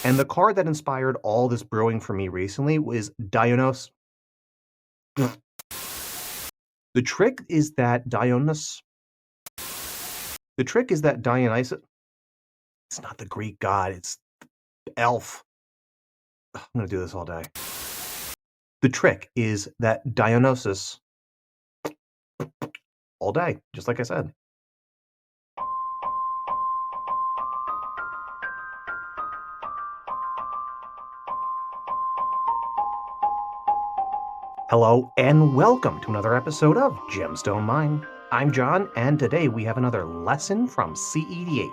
And the card that inspired all this brewing for me recently was Dionus. The trick is that Dionysus. It's not the Greek god, it's the elf. I'm going to do this all day. The trick is that Dionysus all day, just like I said. Hello and welcome to another episode of Gemstone Mine. I'm John, and today we have another lesson from cEDH.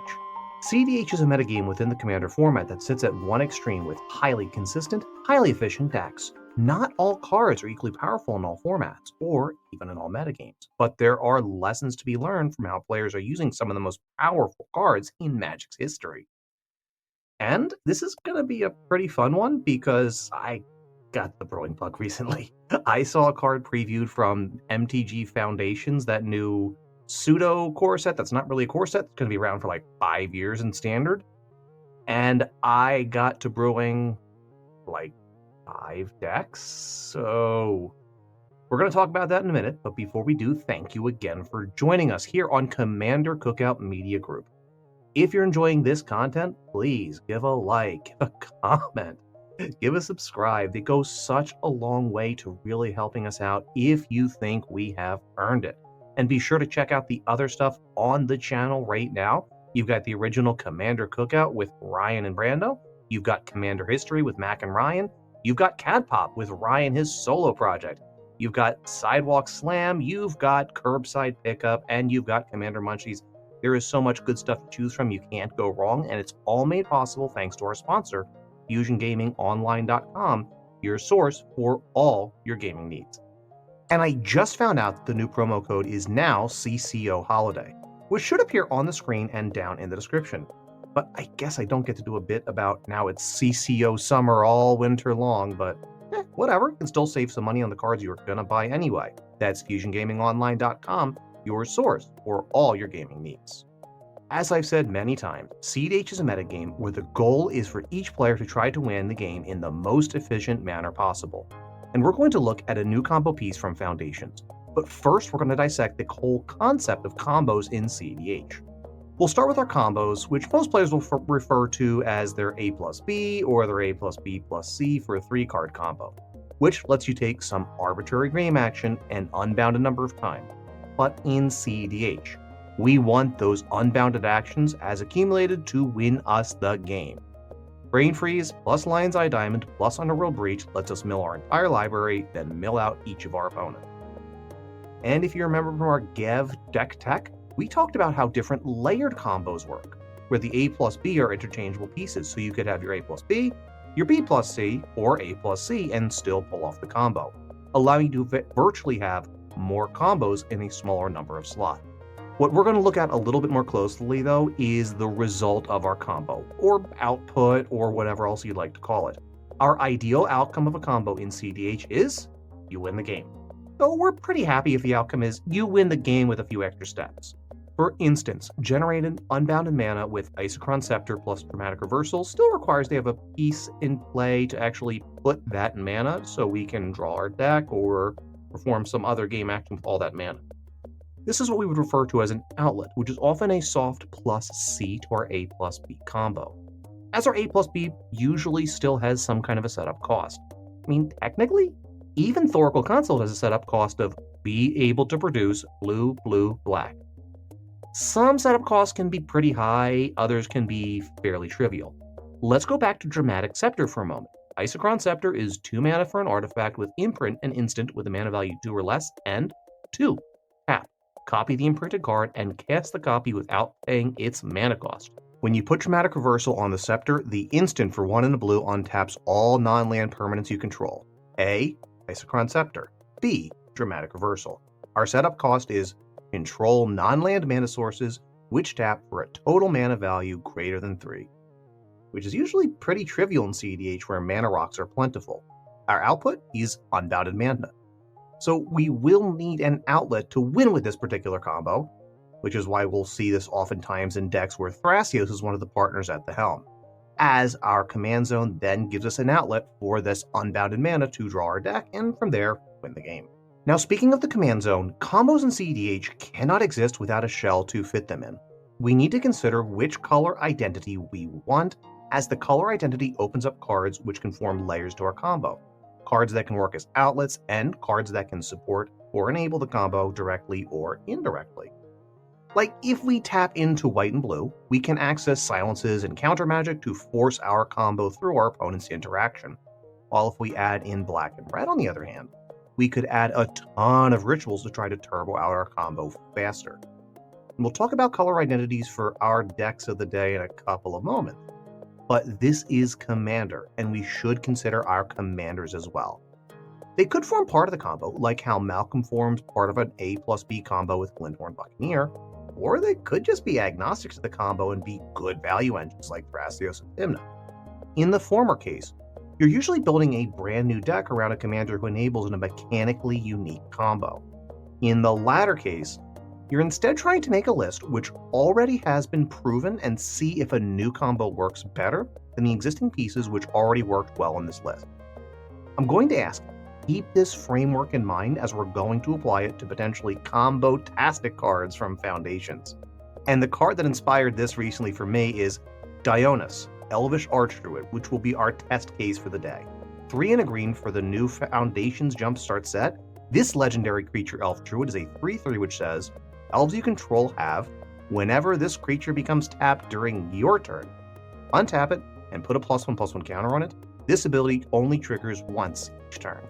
cEDH is a metagame within the Commander format that sits at one extreme with highly consistent, highly efficient decks. Not all cards are equally powerful in all formats, or even in all metagames, but there are lessons to be learned from how players are using some of the most powerful cards in Magic's history. And this is going to be a pretty fun one because I got the brewing bug recently. I saw a card previewed from MTG Foundations, that new pseudo core set that's not really a core set. It's going to be around for like 5 years in standard. And I got to brewing like 5 decks. So we're going to talk about that in a minute. But before we do, thank you again for joining us here on Commander Cookout Media Group. If you're enjoying this content, please give a like, give a comment, give a subscribe. It goes such a long way to really helping us out if you think we have earned it. And be sure to check out the other stuff on the channel right now. You've got the original Commander Cookout with Ryan and Brando. You've got Commander History with Mac and Ryan. You've got Cat Pop with Ryan, his solo project. You've got Sidewalk Slam. You've got Curbside Pickup. And you've got Commander Munchies. There is so much good stuff to choose from. You can't go wrong. And it's all made possible thanks to our sponsor, FusionGamingOnline.com, your source for all your gaming needs. And I just found out that the new promo code is now CCO Holiday, which should appear on the screen and down in the description. But I guess I don't get to do a bit about now it's CCO Summer all winter long, but whatever. You can still save some money on the cards you're going to buy anyway. That's FusionGamingOnline.com, your source for all your gaming needs. As I've said many times, cEDH is a metagame where the goal is for each player to try to win the game in the most efficient manner possible. And we're going to look at a new combo piece from Foundations. But first, we're going to dissect the whole concept of combos in cEDH. We'll start with our combos, which most players will refer to as their A plus B or their A plus B plus C for a 3-card combo, which lets you take some arbitrary game action an unbounded number of times. But in cEDH, we want those unbounded actions as accumulated to win us the game. Brain Freeze plus Lion's Eye Diamond plus Underworld Breach lets us mill our entire library, then mill out each of our opponents. And if you remember from our Gev deck tech, we talked about how different layered combos work, where the A plus B are interchangeable pieces, so you could have your A plus B, your B plus C, or A plus C and still pull off the combo, allowing you to virtually have more combos in a smaller number of slots. What we're going to look at a little bit more closely, though, is the result of our combo, or output, or whatever else you'd like to call it. Our ideal outcome of a combo in cEDH is you win the game. Though we're pretty happy if the outcome is you win the game with a few extra steps. For instance, generating unbounded mana with Isochron Scepter plus Dramatic Reversal still requires they have a piece in play to actually put that in mana so we can draw our deck or perform some other game action with all that mana. This is what we would refer to as an outlet, which is often a soft plus C to our A plus B combo, as our A plus B usually still has some kind of a setup cost. I mean, technically, even Thoracle Consult has a setup cost of be able to produce blue, blue, black. Some setup costs can be pretty high, others can be fairly trivial. Let's go back to Dramatic Scepter for a moment. Isochron Scepter is 2 mana for an artifact with imprint and instant with a mana value 2 or less, and 2. Tap. Copy the imprinted card and cast the copy without paying its mana cost. When you put Dramatic Reversal on the Scepter, the instant for 1 and a blue untaps all non-land permanents you control. A. Isochron Scepter. B. Dramatic Reversal. Our setup cost is control non-land mana sources, which tap for a total mana value greater than 3, which is usually pretty trivial in cEDH where mana rocks are plentiful. Our output is unbounded mana. So we will need an outlet to win with this particular combo, which is why we'll see this oftentimes in decks where Thrasios is one of the partners at the helm. as our command zone then gives us an outlet for this unbounded mana to draw our deck, and from there, win the game. Now, speaking of the command zone, combos in cEDH cannot exist without a shell to fit them in. We need to consider which color identity we want, as the color identity opens up cards which can form layers to our combo. Cards that can work as outlets, and cards that can support or enable the combo directly or indirectly. Like, if we tap into white and blue, we can access silences and counter magic to force our combo through our opponent's interaction. While if we add in black and red, on the other hand, we could add a ton of rituals to try to turbo out our combo faster. And we'll talk about color identities for our decks of the day in a couple of moments. But this is Commander, and we should consider our commanders as well. They could form part of the combo, like how Malcolm forms part of an A+B combo with Glinthorn Buccaneer, or they could just be agnostic to the combo and be good value engines like Thrasios and Tymna. In the former case, you're usually building a brand new deck around a commander who enables a mechanically unique combo. In the latter case, you're instead trying to make a list which already has been proven and see if a new combo works better than the existing pieces which already worked well in this list. I'm going to ask, keep this framework in mind as we're going to apply it to potentially combo-tastic cards from Foundations. And the card that inspired this recently for me is Dionus, Elvish Archdruid, which will be our test case for the day. 3 and a green for the new Foundations Jumpstart set. This legendary creature Elf Druid is a 3/3 which says, elves you control have, whenever this creature becomes tapped during your turn, untap it and put a +1/+1 counter on it. This ability only triggers once each turn,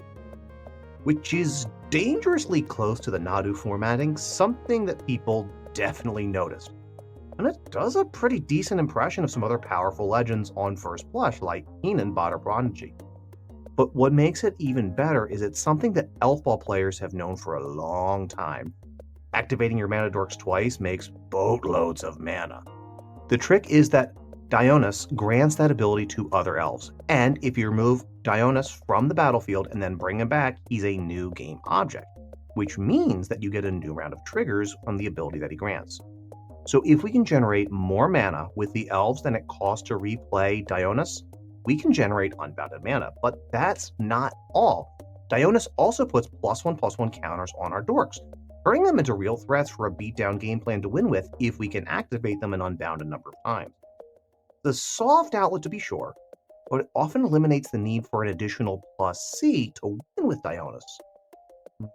which is dangerously close to the Nadu formatting, something that people definitely noticed. And it does a pretty decent impression of some other powerful legends on first blush, like Keenan Bada Bronji. But what makes it even better is it's something that Elfball players have known for a long time. Activating your mana dorks twice makes boatloads of mana. The trick is that Dionus grants that ability to other elves, and if you remove Dionus from the battlefield and then bring him back, he's a new game object, which means that you get a new round of triggers from the ability that he grants. So if we can generate more mana with the elves than it costs to replay Dionus, we can generate unbounded mana, but that's not all. Dionus also puts +1/+1 counters on our dorks, turning them into real threats for a beatdown game plan to win with if we can activate them an unbounded number of times. The soft outlet to be sure, but it often eliminates the need for an additional +C to win with Dionus.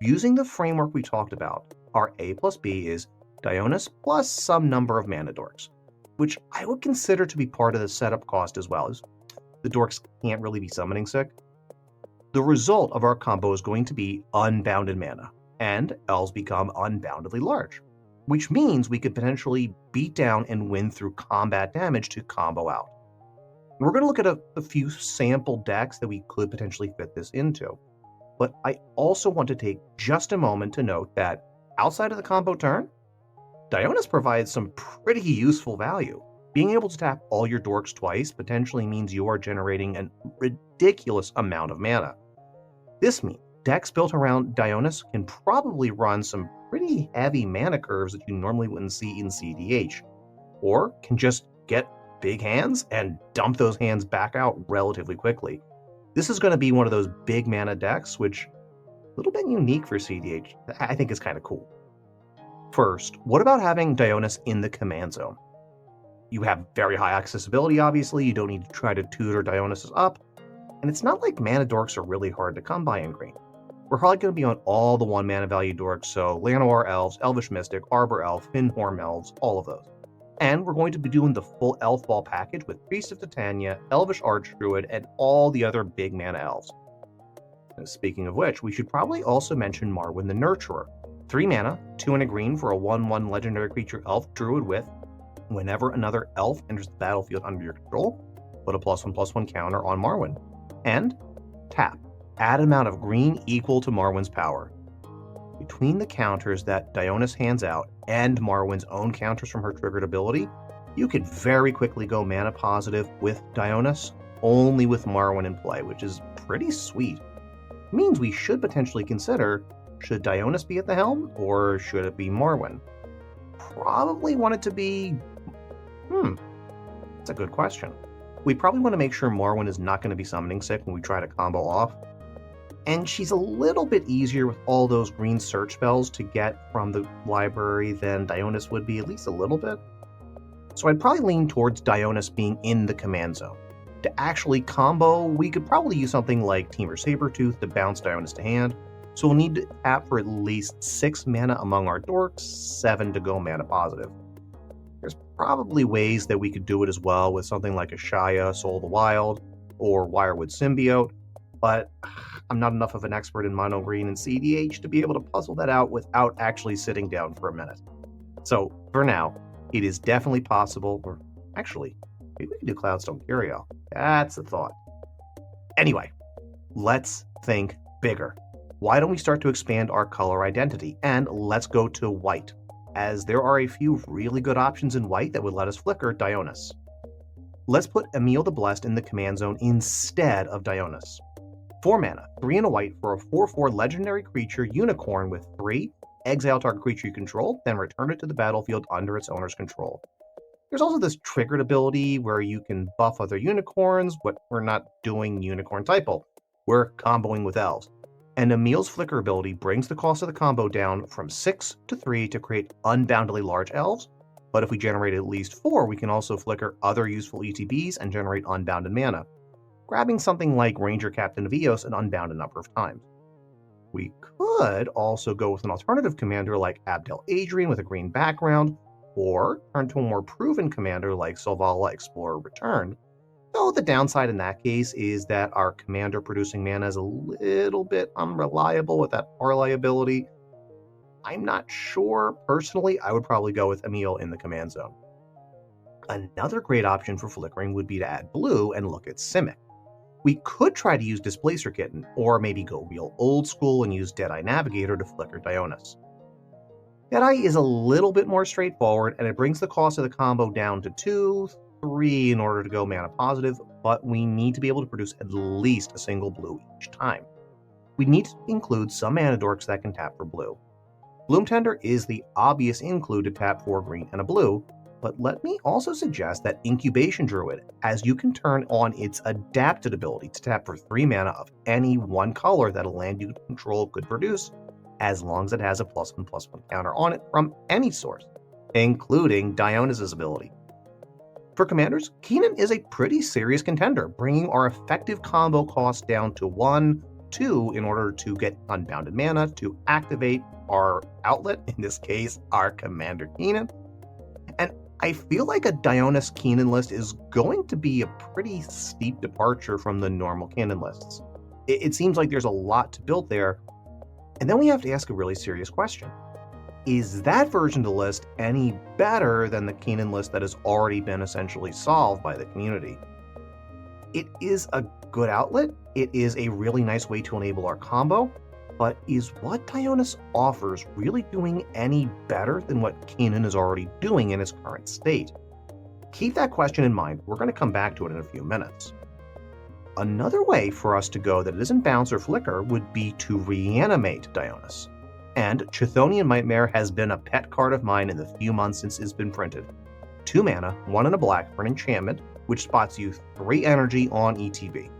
Using the framework we talked about, our A+B is Dionus plus some number of mana dorks, which I would consider to be part of the setup cost as well, as the dorks can't really be summoning sick. The result of our combo is going to be unbounded mana, and elves become unboundedly large, which means we could potentially beat down and win through combat damage to combo out. We're going to look at a few sample decks that we could potentially fit this into, but I also want to take just a moment to note that outside of the combo turn, Dionus provides some pretty useful value. Being able to tap all your dorks twice potentially means you are generating a ridiculous amount of mana. This means decks built around Dionus can probably run some pretty heavy mana curves that you normally wouldn't see in cEDH, or can just get big hands and dump those hands back out relatively quickly. This is going to be one of those big mana decks, which a little bit unique for cEDH. I think is kind of cool. First, what about having Dionus in the command zone? You have very high accessibility, obviously. You don't need to try to tutor Dionus up, and it's not like mana dorks are really hard to come by in green. We're probably going to be on all the 1 mana value dorks, so Llanowar elves, Elvish Mystic, Arbor Elf, Finhorn elves, all of those. And we're going to be doing the full elf ball package with Priest of Titania, Elvish Archdruid, and all the other big mana elves. And speaking of which, we should probably also mention Marwyn the Nurturer. 3 mana, 2 and a green for a 1/1 legendary creature elf druid with, whenever another elf enters the battlefield under your control, put a +1/+1 counter on Marwyn. And tap. Add amount of green equal to Marwyn's power. Between the counters that Dionus hands out and Marwyn's own counters from her triggered ability, you could very quickly go mana positive with Dionus, only with Marwyn in play, which is pretty sweet. It means we should potentially consider, should Dionus be at the helm, or should it be Marwyn? Probably want it to be... That's a good question. We probably want to make sure Morwen is not going to be summoning sick when we try to combo off. And she's a little bit easier with all those green search spells to get from the library than Dionus would be, at least a little bit. So I'd probably lean towards Dionus being in the command zone. To actually combo, we could probably use something like Temur Sabertooth to bounce Dionus to hand, so we'll need to tap for at least 6 mana among our dorks, 7 to go mana positive. There's probably ways that we could do it as well with something like a Shaya, Soul of the Wild, or Wirewood Symbiote, but I'm not enough of an expert in mono green and cEDH to be able to puzzle that out without actually sitting down for a minute. So for now, it is definitely possible, or actually, maybe we can do Cloudstone Curio. That's a thought. Anyway, let's think bigger. Why don't we start to expand our color identity? And let's go to white, as there are a few really good options in white that would let us flicker Dionus. Let's put Emil the Blessed in the command zone instead of Dionus. 4 mana, 3 and a white for a 4/4 legendary creature unicorn with 3, exile target creature you control, then return it to the battlefield under its owner's control. There's also this triggered ability where you can buff other unicorns, but we're not doing unicorn typo. We're comboing with elves. And Emil's flicker ability brings the cost of the combo down from 6 to 3 to create unboundedly large elves, but if we generate at least 4, we can also flicker other useful ETBs and generate unbounded mana, grabbing something like Ranger Captain of Eos an unbounded number of times. We could also go with an alternative commander like Abdel Adrian with a green background, or turn to a more proven commander like Selvala Explorer Returned, though the downside in that case is that our commander producing mana is a little bit unreliable with that parlay ability. I'm not sure. Personally, I would probably go with Emil in the command zone. Another great option for flickering would be to add blue and look at Simic. We could try to use Displacer Kitten, or maybe go real old school and use Deadeye Navigator to flicker Dionus. Deadeye is a little bit more straightforward, and it brings the cost of the combo down to 2, 3 in order to go mana positive, but we need to be able to produce at least a single blue each time. We need to include some mana dorks that can tap for blue. Bloomtender is the obvious include to tap 4 green and a blue, but let me also suggest that Incubation Druid, as you can turn on its adapted ability to tap for 3 mana of any one color that a land you control could produce, as long as it has a +1/+1 counter on it from any source, including Dionys's ability. For commanders, Keenan is a pretty serious contender, bringing our effective combo cost down to 1, 2 in order to get unbounded mana to activate our outlet, in this case, our Commander Keenan. And I feel like a Dionys Keenan list is going to be a pretty steep departure from the normal Keenan lists. It seems like there's a lot to build there, and then we have to ask a really serious question. Is that version of the list any better than the Keenan list that has already been essentially solved by the community? It is a good outlet, it is a really nice way to enable our combo, but is what Dionys offers really doing any better than what Keenan is already doing in its current state? Keep that question in mind, we're going to come back to it in a few minutes. Another way for us to go that isn't bounce or flicker would be to reanimate Dionys. And Chthonian Nightmare has been a pet card of mine in the few months since it's been printed. 2 mana, 1 and a black for an enchantment, which spots you 3 energy on ETB,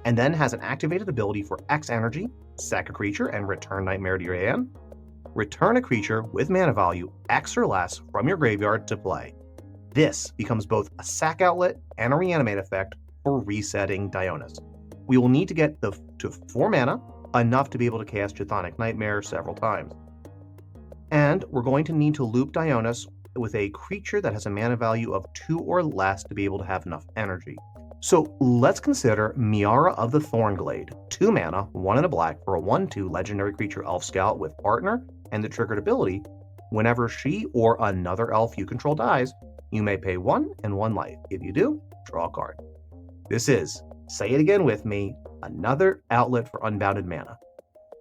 and then has an activated ability for X energy, sack a creature and return Nightmare to your hand. Return a creature with mana value X or less from your graveyard to play. This becomes both a sack outlet and a reanimate effect for resetting Dionys. We will need to get to 4 mana, enough to be able to cast Chthonic Nightmare several times. And we're going to need to loop Dionys with a creature that has a mana value of 2 or less to be able to have enough energy. So let's consider Miara of the Thornglade, 2 mana, 1 and a black for a 1/2 legendary creature elf scout with partner, and the triggered ability, whenever she or another elf you control dies, you may pay 1 and 1 life. If you do, draw a card. This is, say it again with me, another outlet for unbounded mana.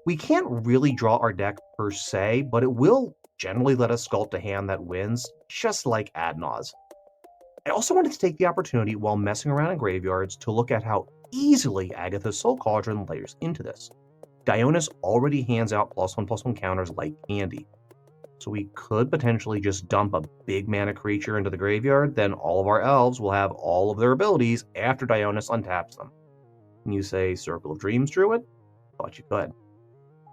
We can't really draw our deck per se, but it will generally let us sculpt a hand that wins, just like Adnaz. I also wanted to take the opportunity while messing around in graveyards to look at how easily Agatha's Soul Cauldron layers into this. Dionys already hands out +1/+1 counters like candy. So we could potentially just dump a big mana creature into the graveyard, then all of our elves will have all of their abilities after Dionus untaps them. Can you say Circle of Dreams, Druid? Thought you could.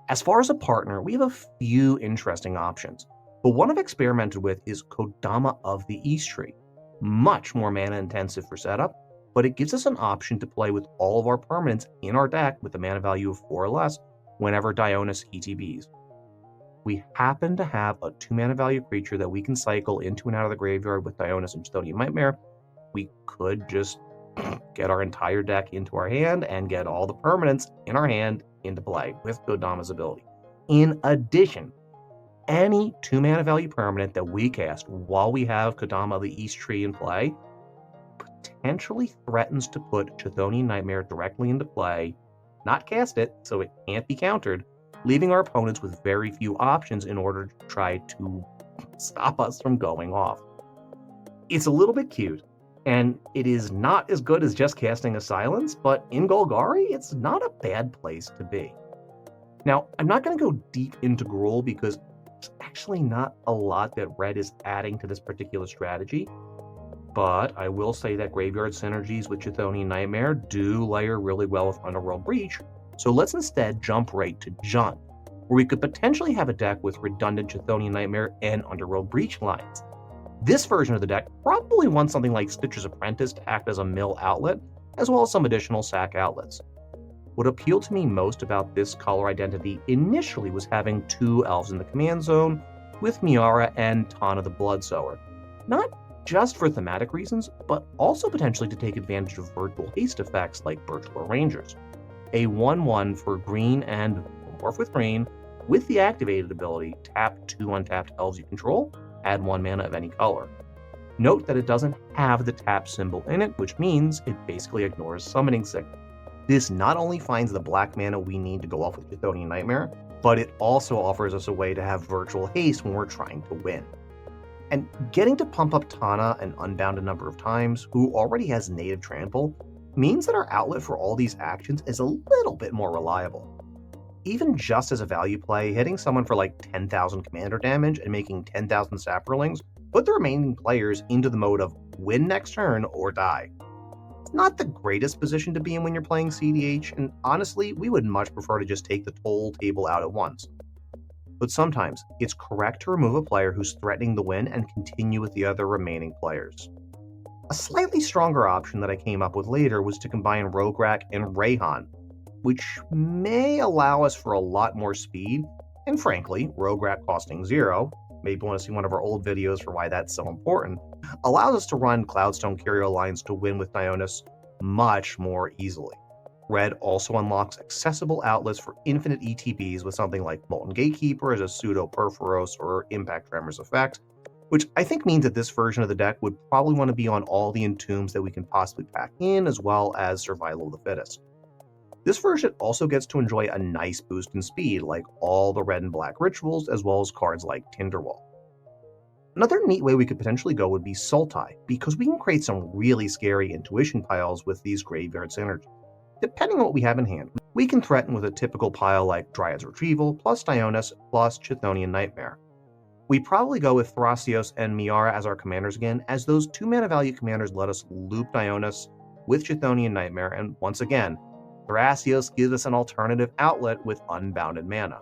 As far as a partner, we have a few interesting options, but one I've experimented with is Kodama of the East Tree. Much more mana intensive for setup, but it gives us an option to play with all of our permanents in our deck with a mana value of 4 or less whenever Dionus ETBs. We happen to have a 2 mana value creature that we can cycle into and out of the graveyard with Dionus and Chthonian Nightmare. We could just get our entire deck into our hand and get all the permanents in our hand into play with Kodama's ability. In addition, any 2 mana value permanent that we cast while we have Kodama of the East Tree in play potentially threatens to put Chthonian Nightmare directly into play, not cast it so it can't be countered, leaving our opponents with very few options in order to try to stop us from going off. It's a little bit cute, and it is not as good as just casting a Silence, but in Golgari, it's not a bad place to be. Now, I'm not going to go deep into Gruul because there's actually not a lot that Red is adding to this particular strategy, but I will say that Graveyard synergies with Chthonian Nightmare do layer really well with Underworld Breach, so let's instead jump right to Jund, where we could potentially have a deck with redundant Chthonian Nightmare and Underworld Breach lines. This version of the deck probably wants something like Stitcher's Apprentice to act as a mill outlet, as well as some additional sack outlets. What appealed to me most about this color identity initially was having 2 elves in the command zone, with Miara and Tana the Bloodsower. Not just for thematic reasons, but also potentially to take advantage of virtual haste effects like Birchbow Rangers. A 1/1 for green and morph with green, with the activated ability, tap 2 untapped elves you control, add 1 mana of any color. Note that it doesn't have the tap symbol in it, which means it basically ignores Summoning Signal. This not only finds the black mana we need to go off with Chthonian Nightmare, but it also offers us a way to have virtual haste when we're trying to win. And getting to pump up Tana an unbounded number of times, who already has native trample, means that our outlet for all these actions is a little bit more reliable. Even just as a value play, hitting someone for like 10,000 commander damage and making 10,000 saprolings put the remaining players into the mode of win next turn or die. It's not the greatest position to be in when you're playing cEDH, and honestly, we would much prefer to just take the total table out at once. But sometimes, it's correct to remove a player who's threatening the win and continue with the other remaining players. A slightly stronger option that I came up with later was to combine Rograk and Rayhan, which may allow us for a lot more speed, and frankly, Rograk costing 0, maybe want to see one of our old videos for why that's so important, allows us to run Cloudstone Curio lines to win with Dionus much more easily. Red also unlocks accessible outlets for infinite ETBs with something like Molten Gatekeeper as a pseudo Perforos or Impact Tremors effect, which I think means that this version of the deck would probably want to be on all the entombs that we can possibly pack in, as well as Survival of the Fittest. This version also gets to enjoy a nice boost in speed, like all the red and black rituals, as well as cards like Tinderwall. Another neat way we could potentially go would be Sultai, because we can create some really scary intuition piles with these graveyard synergies. Depending on what we have in hand, we can threaten with a typical pile like Dryad's Retrieval, plus Dionus, plus Chthonian Nightmare. We probably go with Thrasios and Miara as our commanders again, as those 2 mana value commanders let us loop Dionus with Chthonian Nightmare, and once again, Thrasios gives us an alternative outlet with unbounded mana.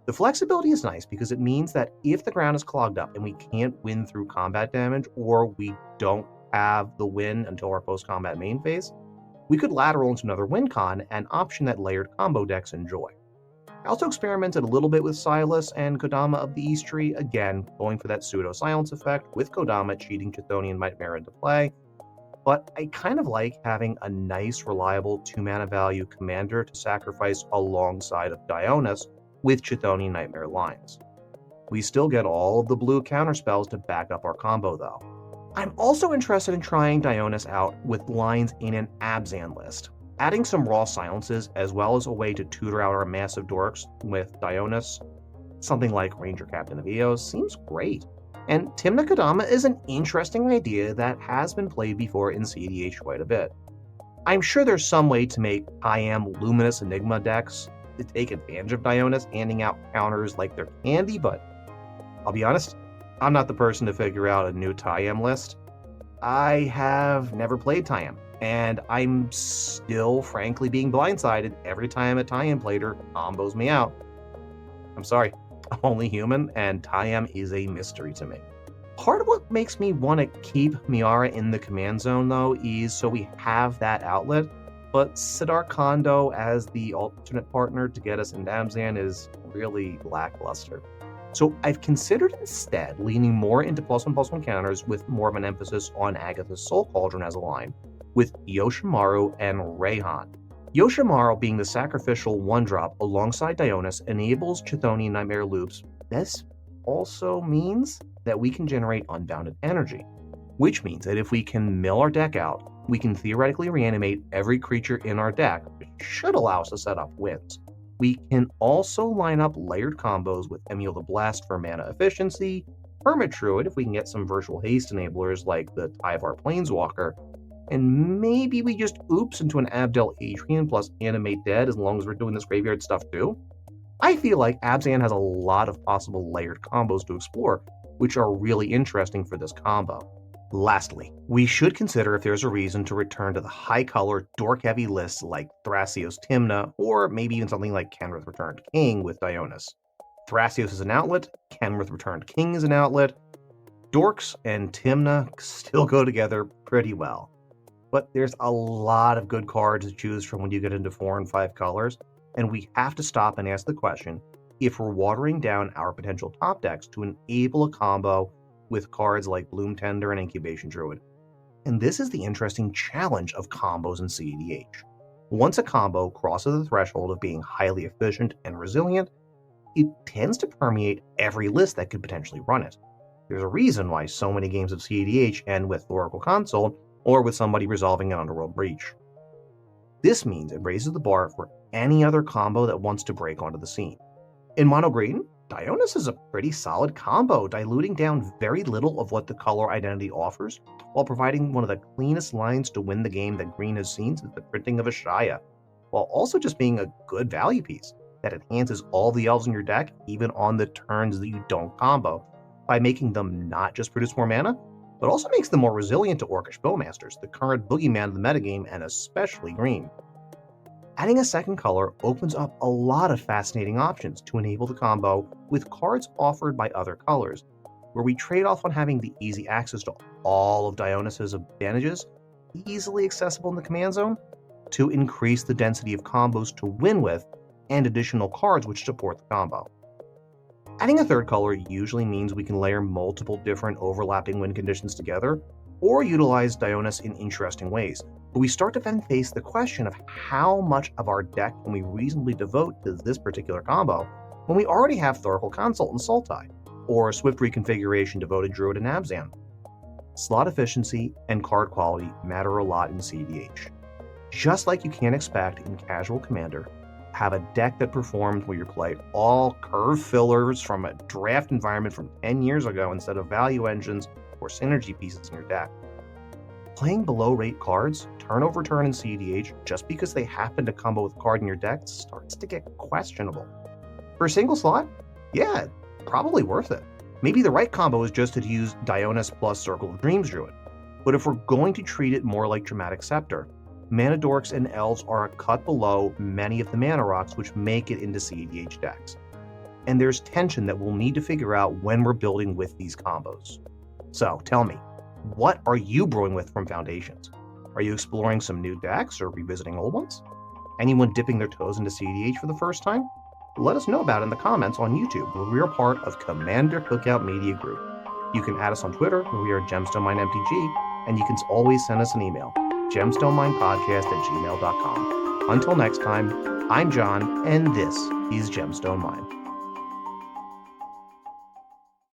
The flexibility is nice because it means that if the ground is clogged up and we can't win through combat damage, or we don't have the win until our post-combat main phase, we could lateral into another win con, an option that layered combo decks enjoy. I also experimented a little bit with Silas and Kodama of the East Tree, again going for that pseudo-silence effect with Kodama cheating Chthonian Nightmare into play, but I kind of like having a nice, reliable 2 mana value commander to sacrifice alongside of Dionus with Chthonian Nightmare lines. We still get all of the blue counterspells to back up our combo though. I'm also interested in trying Dionus out with lines in an Abzan list. Adding some raw silences as well as a way to tutor out our massive dorks with Dionus, something like Ranger Captain of Eos, seems great. And Timna Kodama is an interesting idea that has been played before in cEDH quite a bit. I'm sure there's some way to make IM Luminous Enigma decks to take advantage of Dionus handing out counters like they're candy, but I'll be honest, I'm not the person to figure out a new TIAM list. I have never played TIAM, and I'm still frankly being blindsided every time a TIAM player combos me out. I'm sorry, I'm only human, and TIAM is a mystery to me. Part of what makes me want to keep Miara in the command zone, though, is so we have that outlet, but Sidar Kondo as the alternate partner to get us into Abzan is really lackluster. So I've considered instead leaning more into +1/+1 counters with more of an emphasis on Agatha's Soul Cauldron as a line, with Yoshimaru and Rayhan. Yoshimaru being the sacrificial 1-drop alongside Dionus enables Chthonian Nightmare loops. This also means that we can generate unbounded energy, which means that if we can mill our deck out, we can theoretically reanimate every creature in our deck, which should allow us to set up wins. We can also line up layered combos with Emil the Blast for mana efficiency, Hermit Druid if we can get some virtual haste enablers like the Tyvar Planeswalker, and maybe we just oops into an Abdel Adrian plus Animate Dead as long as we're doing this graveyard stuff too. I feel like Abzan has a lot of possible layered combos to explore, which are really interesting for this combo. Lastly, we should consider if there's a reason to return to the high-color, dork-heavy lists like Thrasios Tymna, or maybe even something like Kenrith Returned King with Dionus. Thrasios is an outlet, Kenrith Returned King is an outlet. Dorks and Tymna still go together pretty well. But there's a lot of good cards to choose from when you get into 4 and 5 colors, and we have to stop and ask the question if we're watering down our potential top decks to enable a combo with cards like Bloom Tender and Incubation Druid. And this is the interesting challenge of combos in cEDH. Once a combo crosses the threshold of being highly efficient and resilient, it tends to permeate every list that could potentially run it. There's a reason why so many games of cEDH end with Oracle Console or with somebody resolving an Underworld Breach. This means it raises the bar for any other combo that wants to break onto the scene. In Mono Green, Dionus is a pretty solid combo, diluting down very little of what the color identity offers, while providing one of the cleanest lines to win the game that Green has seen since the printing of Ashaya, while also just being a good value piece that enhances all the elves in your deck, even on the turns that you don't combo, by making them not just produce more mana, but also makes them more resilient to Orcish Bowmasters, the current boogeyman of the metagame, and especially Green. Adding a second color opens up a lot of fascinating options to enable the combo with cards offered by other colors, where we trade off on having the easy access to all of Dionys's advantages, easily accessible in the command zone, to increase the density of combos to win with, and additional cards which support the combo. Adding a third color usually means we can layer multiple different overlapping win conditions together, or utilize Dionys in interesting ways, but we start to then face the question of how much of our deck can we reasonably devote to this particular combo when we already have Thoracle Consult and Sultai, or a Swift Reconfiguration devoted Druid and Abzan. Slot efficiency and card quality matter a lot in cEDH. Just like you can't expect in Casual Commander, have a deck that performs where you play all curve fillers from a draft environment from 10 years ago instead of value engines or synergy pieces in your deck. Playing below rate cards, turn over turn in cEDH, just because they happen to combo with a card in your deck starts to get questionable. For a single slot, yeah, probably worth it. Maybe the right combo is just to use Dionys plus Circle of Dreams Druid. But if we're going to treat it more like Dramatic Scepter, Mana Dorks and Elves are a cut below many of the Mana Rocks which make it into cEDH decks. And there's tension that we'll need to figure out when we're building with these combos. So tell me, what are you brewing with from Foundations? Are you exploring some new decks or revisiting old ones? Anyone dipping their toes into cEDH for the first time? Let us know about it in the comments on YouTube, where we are part of Commander Cookout Media Group. You can add us on Twitter, where we are GemstoneMineMTG, and you can always send us an email, gemstoneminepodcast@gmail.com. Until next time, I'm John, and this is Gemstone Mine.